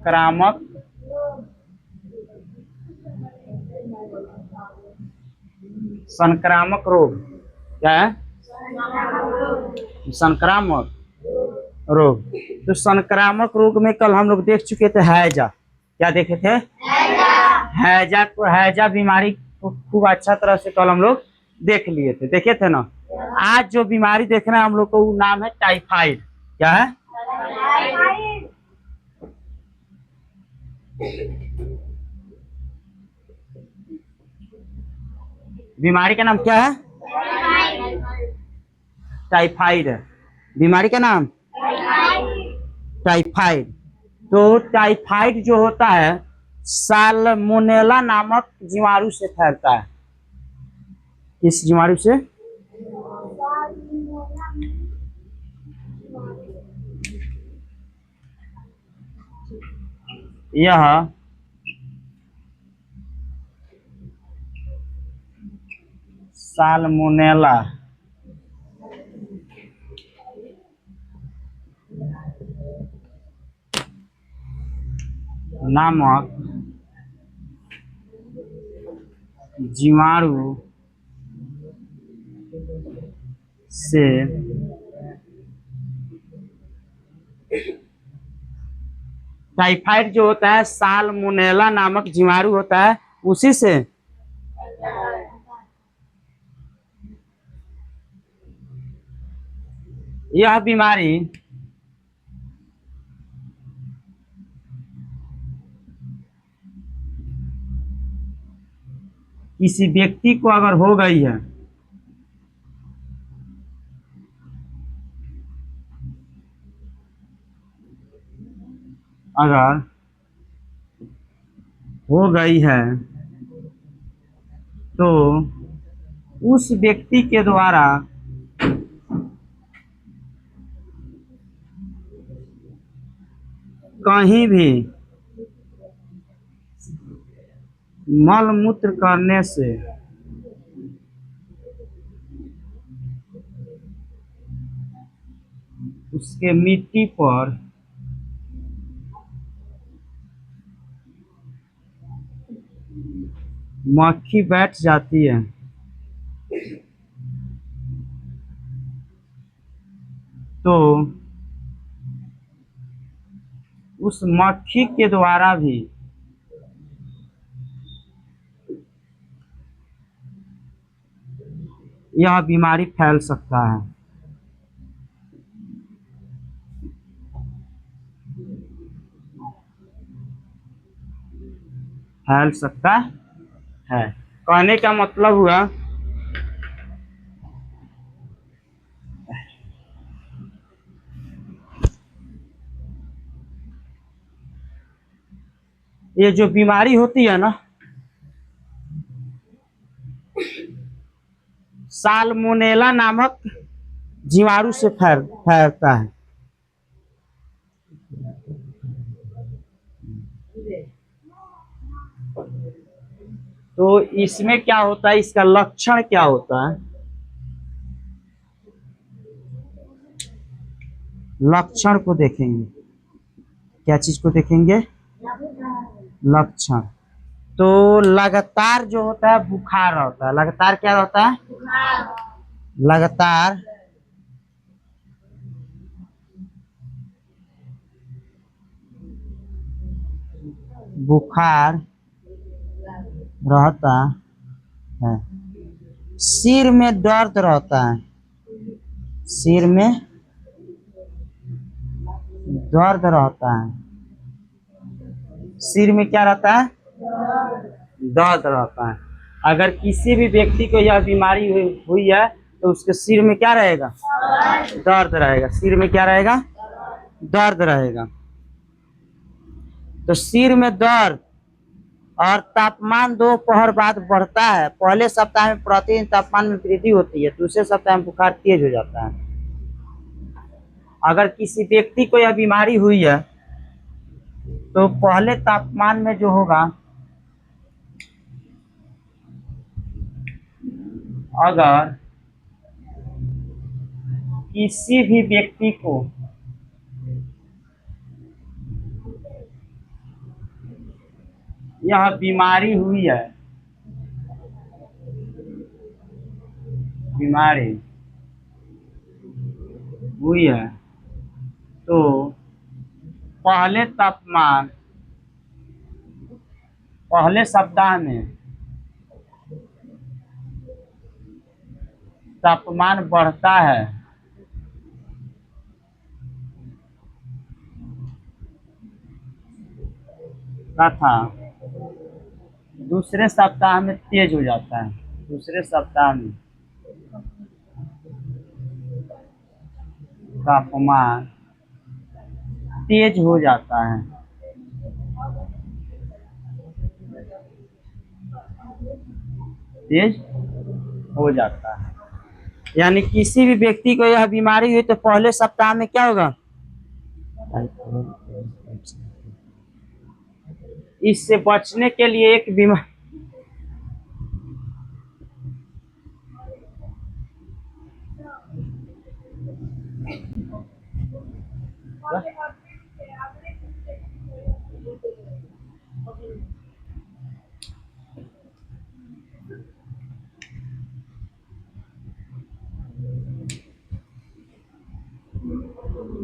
संक्रामक संक्रामक रोग क्या है? संक्रामक रोग। तो संक्रामक रोग में कल हम लोग देख चुके थे हैजा। क्या देखे थे? हैजा को, हैजा बीमारी को खूब अच्छा तरह से कल हम लोग देख लिए थे, देखे थे ना। आज जो बीमारी देखना है हम लोग को वो नाम है टाइफाइड। क्या है? बीमारी का नाम क्या है? टाइफाइड है बीमारी का नाम। टाइफाइड। तो टाइफाइड जो होता है साल्मोनेला नामक जीवाणु से फैलता है। किस जीवाणु से? यह साल्मोनेला नामक जीवाणु से टाइफाइड जो होता है साल्मोनेला नामक जीवाणु होता है उसी से यह बीमारी किसी व्यक्ति को अगर हो गई है अगर हो गई है तो उस व्यक्ति के द्वारा कहीं भी मल मूत्र करने से उसके मिट्टी पर मक्खी बैठ जाती है तो उस मक्खी के द्वारा भी यह बीमारी फैल सकता है। फैल सकता है कहने का मतलब हुआ ये जो बीमारी होती है ना साल्मोनेला नामक जीवाणु से फैलता है। तो इसमें क्या होता है, इसका लक्षण क्या होता है? लक्षण को देखेंगे। क्या चीज को देखेंगे? लक्षण। तो लगातार जो होता है बुखार होता है। लगातार क्या होता है? लगातार बुखार रहता है। सिर में दर्द रहता है। सिर में दर्द रहता है। सिर में क्या रहता है? दर्द रहता है। अगर किसी भी व्यक्ति को यह बीमारी हुई है तो उसके सिर में क्या रहेगा? दर्द रहेगा। सिर में क्या रहेगा? दर्द रहेगा। तो सिर में दर्द और तापमान दोपहर बाद बढ़ता है। पहले सप्ताह में प्रतिदिन तापमान में वृद्धि होती है, दूसरे सप्ताह में बुखार तेज हो जाता है। अगर किसी व्यक्ति को यह बीमारी हुई है तो पहले तापमान में जो होगा, अगर किसी भी व्यक्ति को यह बीमारी हुई है, बीमारी हुई है, तो पहले सप्ताह में तापमान बढ़ता है तथा दूसरे सप्ताह में तेज हो जाता है। दूसरे सप्ताह में तापमान तेज हो जाता है। तेज हो जाता है, यानी किसी भी व्यक्ति को यह बीमारी हुई तो पहले सप्ताह में क्या होगा, इससे बचने के लिए एक बीमारी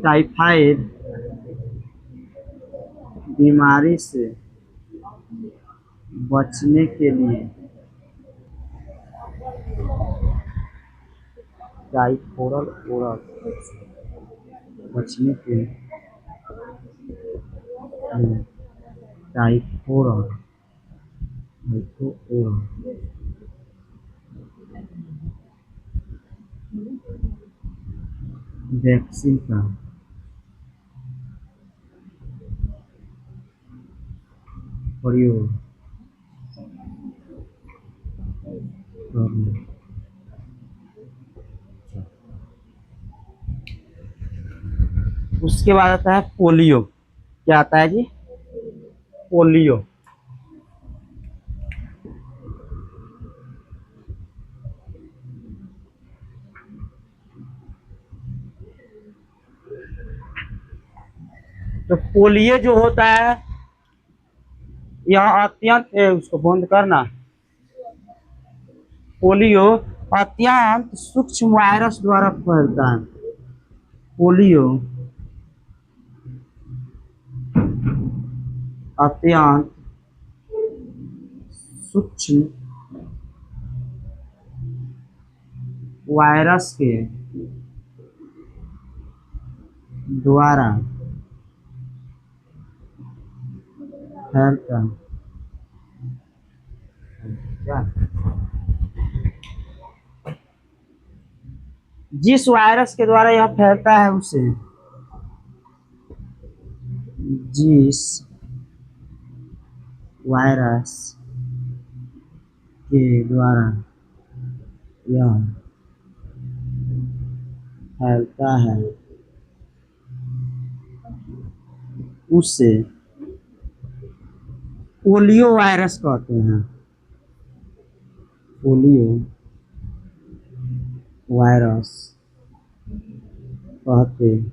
टाइफाइड बीमारी से बचने के लिए टाइफोरल ओरल बचने के लिए टाइफोरल वैक्सीन का प्रयोग करना। उसके बाद आता है पोलियो। क्या आता है जी, पोलियो। तो पोलियो जो होता है यह अत्यंत उसको बंद करना, पोलियो अत्यंत सूक्ष्म वायरस द्वारा फैलता है। पोलियो अत्यंत सूक्ष्म वायरस के द्वारा फैलता है। जिस वायरस के द्वारा यह फैलता है उसे जिस वायरस के द्वारा यह फैलता है उसे पोलियो वायरस कहते हैं। पोलियो वायरस कहते हैं।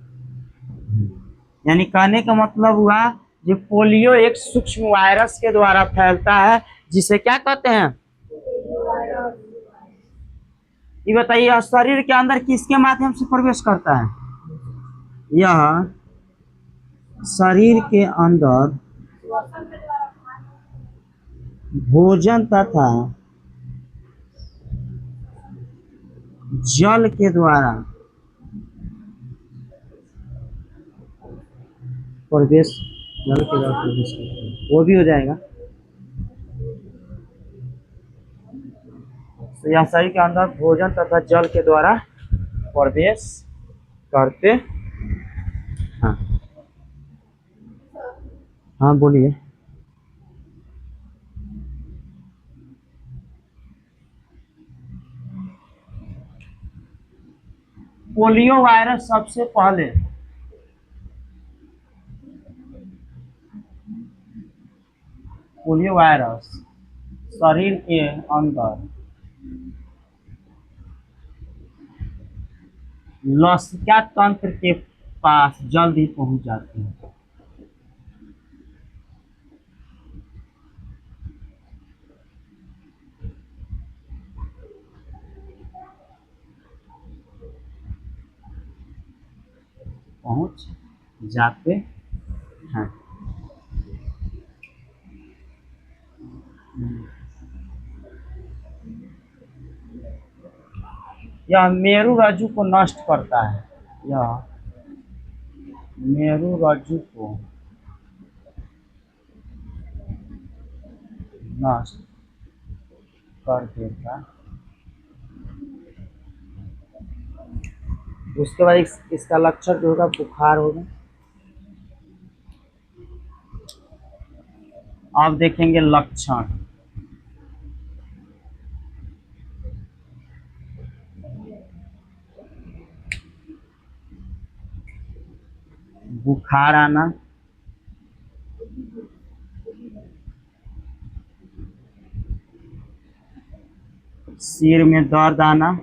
यानी कहने का मतलब हुआ जो पोलियो एक सूक्ष्म वायरस के द्वारा फैलता है जिसे क्या कहते हैं, ये बताइए शरीर के अंदर किसके माध्यम से प्रवेश करता है, यह शरीर के अंदर भोजन तथा जल के द्वारा प्रवेश, जल के द्वारा प्रवेश करता है, वो भी हो जाएगा। तो यह शरीर के अंदर भोजन तथा जल के द्वारा प्रवेश करते। हाँ हाँ बोलिए। पोलियो वायरस सबसे पहले पोलियो वायरस शरीर के अंदर लसिका तंत्र के पास जल्दी पहुंच जाते हैं। पहुंच जाते हैं। यह मेरु रज्जु को नष्ट करता है। यह मेरु रज्जु को नष्ट कर देता। उसके बाद इसका लक्षण जो होगा बुखार होगा। अब देखेंगे लक्षण। बुखार आना, सिर में दर्द आना,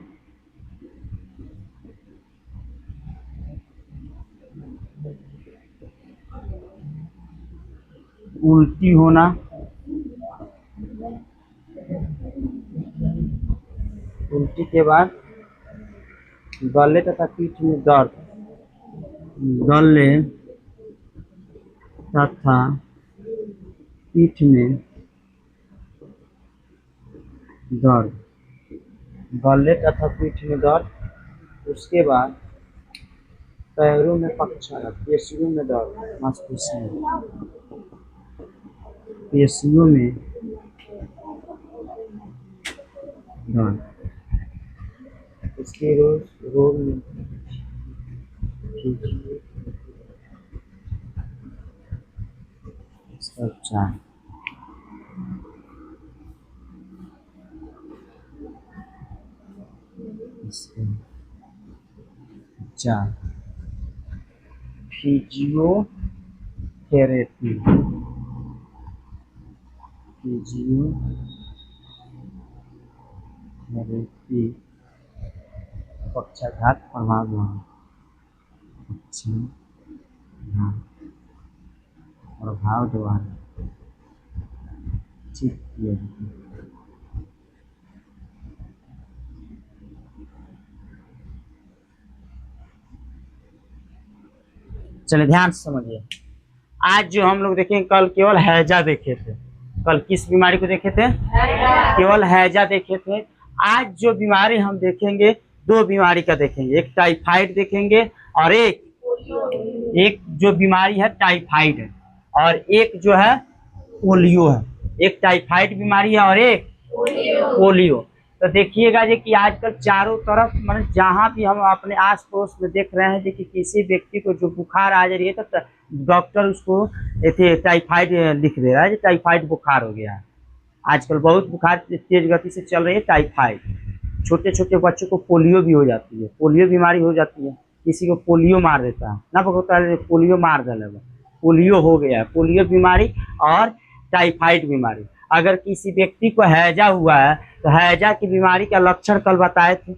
उल्टी होना, उल्टी के बाद गले तथा पीठ में दर्द, गले तथा पीठ में दर्द, गले तथा पीठ में दर्द। उसके बाद पैरों में पक्षाघात, पेशियों में दर्द, मांसपेशियों, पेशियों में दर्द। इसके रोग में इसका उपचार। फिजियोथेरेपी, फिजियोथेरेपी पक्षाघात प्रभाव प्रभाव द्वारा ठीक किया जाता है। चलिए ध्यान से समझिए। आज जो हम लोग देखेंगे, कल केवल हैजा देखे थे। कल किस बीमारी को देखे थे? केवल हैजा देखे थे। आज जो बीमारी हम देखेंगे, दो बीमारी का देखेंगे। एक टाइफाइड देखेंगे और एक जो बीमारी है टाइफाइड है, और एक जो है पोलियो है। एक टाइफाइड बीमारी है और एक पोलियो। तो देखिएगा जी कि आजकल चारों तरफ मतलब जहाँ भी हम अपने आस पड़ोस में देख रहे हैं कि किसी व्यक्ति को जो बुखार आ जा रही है तो डॉक्टर उसको टाइफाइड लिख दे रहा है, टाइफाइड बुखार हो गया है। आजकल बहुत बुखार तेज गति से चल रही है टाइफाइड। छोटे छोटे बच्चों को पोलियो भी हो जाती है, पोलियो बीमारी हो जाती है। किसी को पोलियो मार देता है ना, होता है पोलियो मार देगा, पोलियो हो गया है। पोलियो बीमारी और टाइफाइड बीमारी। अगर किसी व्यक्ति को हैजा हुआ है तो हैजा की बीमारी का लक्षण कल बताए थे।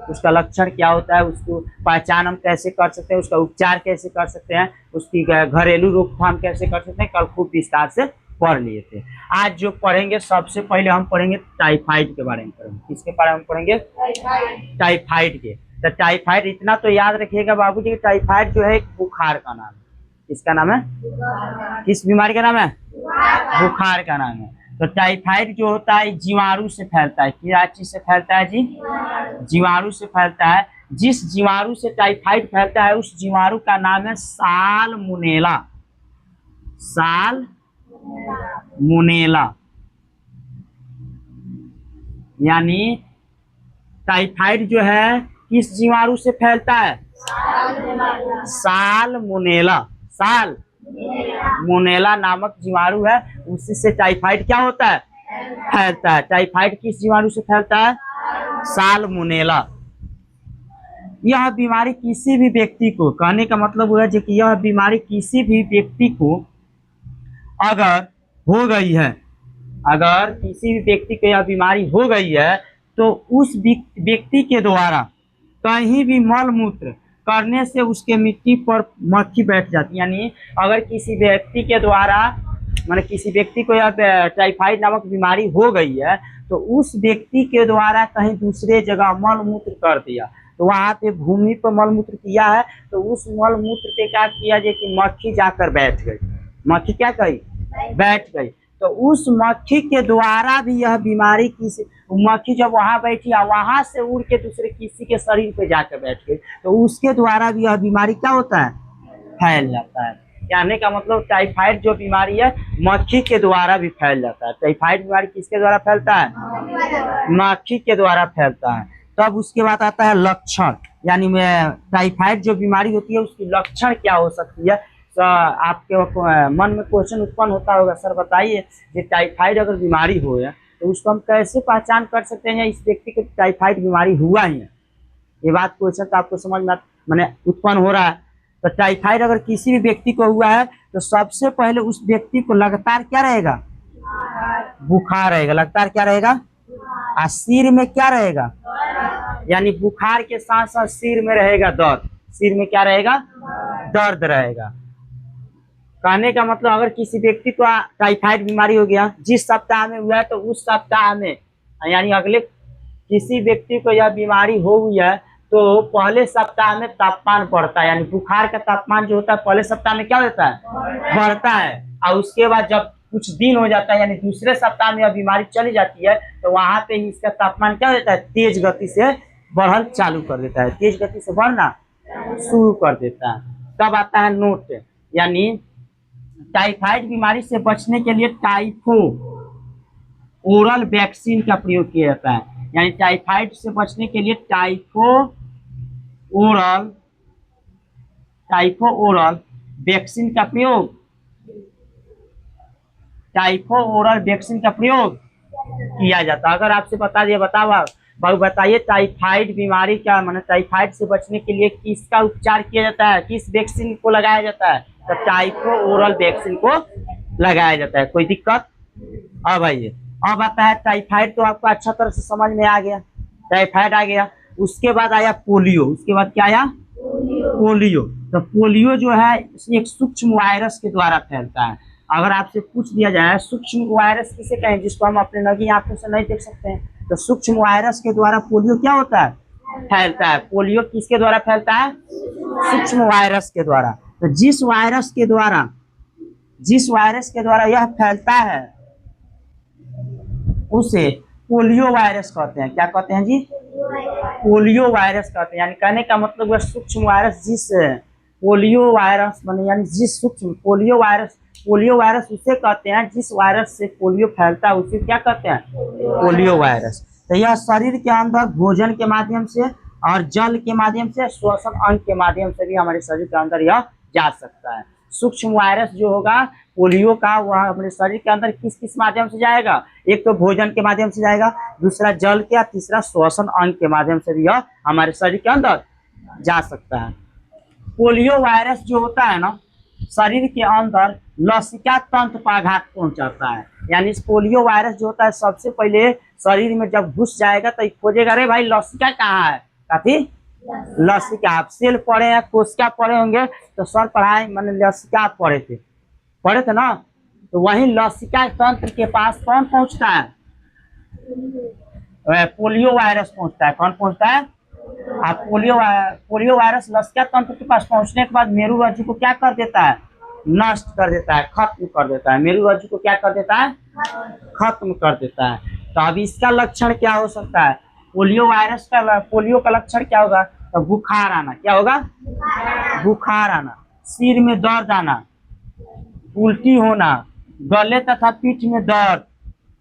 उसका लक्षण क्या होता है, उसको पहचान हम कैसे कर सकते हैं, उसका उपचार कैसे कर सकते हैं, उसकी घरेलू रोकथाम कैसे कर सकते हैं, कल खूब विस्तार से पढ़ लिए थे। आज जो पढ़ेंगे सबसे पहले हम पढ़ेंगे टाइफाइड के बारे में पढ़ेंगे। किसके बारे में पढ़ेंगे? टाइफाइड के। तो टाइफाइड इतना तो याद रखिएगा बाबूजी कि टाइफाइड जो है एक बुखार का नाम है। किसका नाम है? किस बीमारी का नाम है? बुखार का नाम है। तो टाइफाइड जो होता है जीवाणु से फैलता है। क्या चीज से फैलता है जी? जीवाणु से फैलता है। जिस जीवाणु से टाइफाइड फैलता है उस जीवाणु का नाम है साल्मोनेला। साल्मोनेला यानी टाइफाइड जो है किस जीवाणु से फैलता है? साल्मोनेला। साल्मोनेला नामक जीवाणु है, उसी से टाइफाइड क्या होता है? फैलता है। टाइफाइड किस जीवाणु से फैलता है? साल्मोनेला। यह बीमारी किसी भी व्यक्ति को, कहने का मतलब हुआ है कि यह बीमारी किसी भी व्यक्ति को अगर हो गई है, अगर किसी भी व्यक्ति को यह बीमारी हो गई है तो उस व्यक्ति के द्वारा कहीं भी मल मूत्र करने से उसके मिट्टी पर मक्खी बैठ जाती है। यानी अगर किसी व्यक्ति के द्वारा किसी व्यक्ति को यह टाइफाइड नामक बीमारी हो गई है तो उस व्यक्ति के द्वारा कहीं दूसरे जगह मल मूत्र कर दिया तो वहां पे भूमि पर मलमूत्र किया है, तो उस मलमूत्र पे क्या किया जाए कि मक्खी जाकर बैठ गई। मक्खी क्या कही? बैठ गई। तो उस मक्खी के द्वारा भी यह बीमारी किसी, मक्खी जब वहां बैठी और वहां से उड़ के दूसरे किसी के शरीर पे जाकर बैठ गई, तो उसके द्वारा भी यह बीमारी क्या होता है? फैल जाता है। कहने का मतलब टाइफाइड जो बीमारी है मक्खी के द्वारा भी फैल जाता है। टाइफाइड बीमारी किसके द्वारा फैलता है? मक्खी के द्वारा फैलता है। तब उसके बाद आता है लक्षण, यानी में टाइफाइड जो बीमारी होती है उसकी लक्षण क्या हो सकती है। तो आपके मन में क्वेश्चन उत्पन्न होता होगा, सर बताइए कि टाइफाइड अगर बीमारी हो है तो उसको हम कैसे पहचान कर सकते हैं इस व्यक्ति को टाइफाइड बीमारी हुआ ही है। ये बात क्वेश्चन तो आपको समझ में मैंने उत्पन्न हो रहा है। तो टाइफाइड अगर किसी भी व्यक्ति को हुआ है तो सबसे पहले उस व्यक्ति को लगातार क्या रहेगा? बुखार रहेगा। लगातार क्या रहेगा? और सिर में क्या रहेगा? यानी बुखार के साथ साथ सिर में रहेगा दर्द। सिर में क्या रहेगा? दर्द रहेगा। कहने का मतलब अगर किसी व्यक्ति को टाइफाइड बीमारी हो गया, जिस सप्ताह में हुआ है तो उस सप्ताह में, यानी अगले किसी व्यक्ति को यह बीमारी हो गई है तो पहले सप्ताह में तापमान बढ़ता है, यानी बुखार का तापमान जो होता है पहले सप्ताह में क्या होता है? बढ़ता है। और उसके बाद जब कुछ दिन हो जाता है, यानी दूसरे सप्ताह में यह बीमारी चली जाती है, तो वहां पे ही इसका तापमान क्या हो जाता है? तेज गति से बढ़ना चालू कर देता है। तेज गति से बढ़ना शुरू कर देता है। तब आता है नोट, यानी टाइफाइड बीमारी से बचने के लिए टाइफो ओरल वैक्सीन का प्रयोग किया जाता है। यानी टाइफाइड से बचने के लिए टाइफो ओरल वैक्सीन का प्रयोग, टाइफो ओरल वैक्सीन का प्रयोग किया जाता है। अगर आपसे बता दिया, बाबू बताइए टाइफाइड बीमारी क्या, माने टाइफाइड से बचने के लिए किसका उपचार किया जाता है? किस वैक्सीन को लगाया जाता है? तो टाइफो ओरल वैक्सीन को लगाया जाता है। कोई दिक्कत? अब आइए, अब आता है टाइफाइड, तो आपको अच्छा तरह से समझ में आ गया, टाइफाइड आ गया। उसके बाद आया पोलियो। उसके बाद क्या आया? पोलियो। तो पोलियो जो है एक सूक्ष्म वायरस के द्वारा फैलता है। अगर आपसे पूछ दिया जाए सूक्ष्म वायरस किसे कहें, जिसको हम अपने नगी आंखों से नहीं देख सकते हैं, तो सूक्ष्म वायरस के द्वारा पोलियो क्या होता है? फैलता है। पोलियो किसके द्वारा फैलता है? सूक्ष्म वायरस के द्वारा। तो जिस वायरस के द्वारा यह फैलता है उसे पोलियो वायरस कहते हैं। क्या कहते हैं जी? पोलियो वायरस कहते हैं। यानी कहने का मतलब वह सूक्ष्म वायरस, जिस पोलियो वायरस बने, यानी जिस सूक्ष्म पोलियो वायरस उसे कहते हैं जिस वायरस से पोलियो फैलता है, उसे क्या कहते हैं? Polio virus. तो यह शरीर के अंदर भोजन के माध्यम से और जल के माध्यम से, श्वसन अंग के माध्यम से भी हमारे शरीर के अंदर यह जा सकता है। सूक्ष्म वायरस जो होगा पोलियो का, वह हमारे शरीर के अंदर किस किस माध्यम से जाएगा? एक तो भोजन के माध्यम से जाएगा, दूसरा जल के, तीसरा श्वसन अंग के माध्यम से भी यह हमारे शरीर के अंदर जा सकता है। पोलियो वायरस जो होता है ना, शरीर के अंदर लसिका तंत्र पर आघात पहुंचाता है। यानी इस पोलियो वायरस जो होता है सबसे पहले शरीर में जब घुस जाएगा तो खोजेगा, अरे भाई लसिका कहाँ है? काफी लसिका। आप सेल पढ़े हैं, कोशिका पढ़े होंगे, तो सर पढ़ाए मैंने लसिका पढ़े थे ना, तो वही लसिका तंत्र के पास कौन पहुंचता है? पोलियो वायरस पहुंचता है। कौन पहुंचता है? आप पोलियो वायरस लसिका तंत्र के पास पहुंचने के बाद मेरुरज्जु को क्या कर देता है? नष्ट कर देता है, खत्म कर देता है। मेरुरज्जु को क्या कर देता है? खत्म कर देता है। तो अब इसका लक्षण क्या हो सकता है? पोलियो का लक्षण क्या होगा? तो बुखार आना। क्या होगा? बुखार आना, सिर में दर्द आना, उल्टी होना, गले तथा पीठ में दर्द,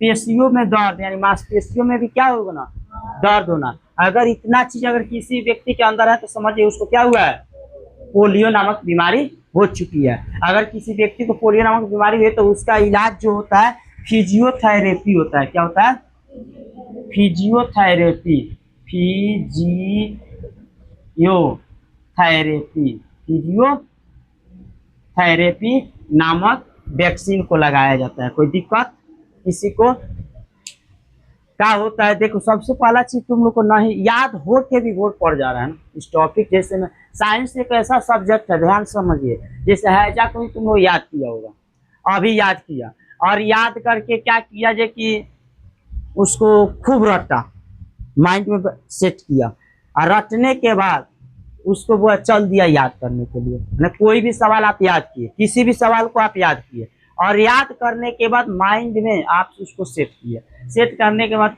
पेशियों में दर्द, यानी मांसपेशियों में भी क्या होगा ना? दर्द होना। अगर इतना चीज अगर किसी व्यक्ति के अंदर है तो समझिए उसको क्या हुआ है? पोलियो नामक बीमारी हो चुकी है। अगर किसी व्यक्ति को पोलियो नामक बीमारी हुई तो उसका इलाज जो होता है फिजियोथेरेपी होता है। क्या होता है? फिजियोथेरेपी नामक वैक्सीन को लगाया जाता है। कोई दिक्कत किसी को? क्या होता है? देखो, सबसे पहला चीज तुम लोग को नहीं याद हो के भी वोट पड़ जा रहा है ना इस टॉपिक। जैसे में साइंस एक ऐसा सब्जेक्ट है, ध्यान समझिए, जैसे हैजा को तुम लोग याद किया होगा, अभी याद किया, और याद करके क्या किया जाए कि उसको खूब रटा, माइंड में सेट किया, और रटने के बाद उसको वो चल दिया याद करने के लिए। ना कोई भी सवाल आप याद किए, किसी भी सवाल को आप याद किए और याद करने के बाद माइंड में आप उसको सेट किए, सेट करने के बाद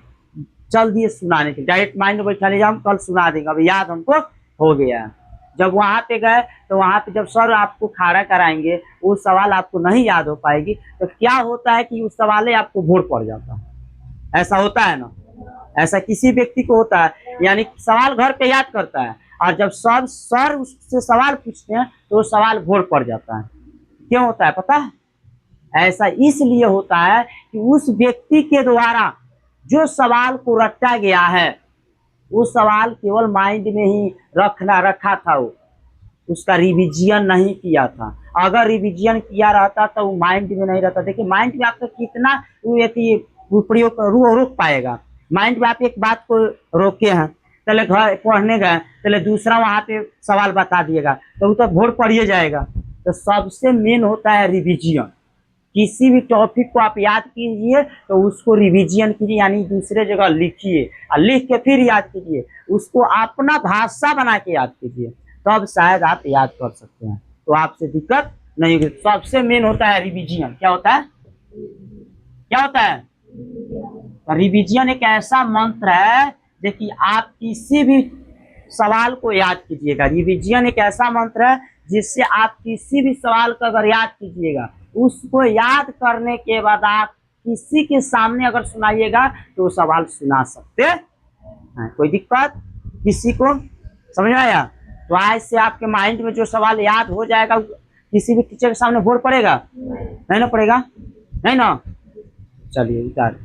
चल दिए सुनाने के, डायरेक्ट माइंड में बैठा ले हम कल सुना देंगे, अब याद हमको हो गया। जब वहां पे गए तो वहां पे जब सर आपको खड़ा कराएंगे वो सवाल आपको नहीं याद हो पाएगी, तो क्या होता है कि उस सवाल आपको भोर पड़ जाता है। ऐसा होता है ना, ऐसा किसी व्यक्ति को होता है, यानी सवाल घर पे याद करता है और जब सब सर उससे सवाल पूछते हैं तो वो सवाल भोर पड़ जाता है। क्यों होता है पता है? ऐसा इसलिए होता है कि उस व्यक्ति के द्वारा जो सवाल को रटा गया है वो सवाल केवल माइंड में ही रखा था, वो उसका रिविजन नहीं किया था। अगर रिविजन किया रहता तो वो माइंड में नहीं रहता। देखिए माइंड में आपका कितना प्रयोग रोक पाएगा। माइंड में आप एक बात को रोके हैं, चले घर पढ़ने गए, चले दूसरा वहां पे सवाल बता दिएगा तो वो तो भोर पड़िए जाएगा। तो सबसे मेन होता है रिविजन। किसी भी टॉपिक को आप याद कीजिए तो उसको रिवीजन कीजिए, यानी दूसरे जगह लिखिए और लिख के फिर याद कीजिए, उसको अपना भाषा बना के याद कीजिए, तब शायद आप याद कर सकते हैं, तो आपसे दिक्कत नहीं होगी। सबसे मेन होता है रिवीजन। क्या होता है? क्या होता है? रिवीजन एक ऐसा मंत्र है जो कि आप किसी भी सवाल को याद कीजिएगा। रिवीजन एक ऐसा मंत्र है जिससे आप किसी भी सवाल को अगर याद कीजिएगा, उसको याद करने के बाद आप किसी के सामने अगर सुनाइएगा तो सवाल सुना सकते हैं। कोई दिक्कत किसी को? समझ में आया? तो आज से आपके माइंड में जो सवाल याद हो जाएगा किसी भी टीचर के सामने भोर पड़ेगा? नहीं ना पड़ेगा? नहीं ना? चलिए उतार।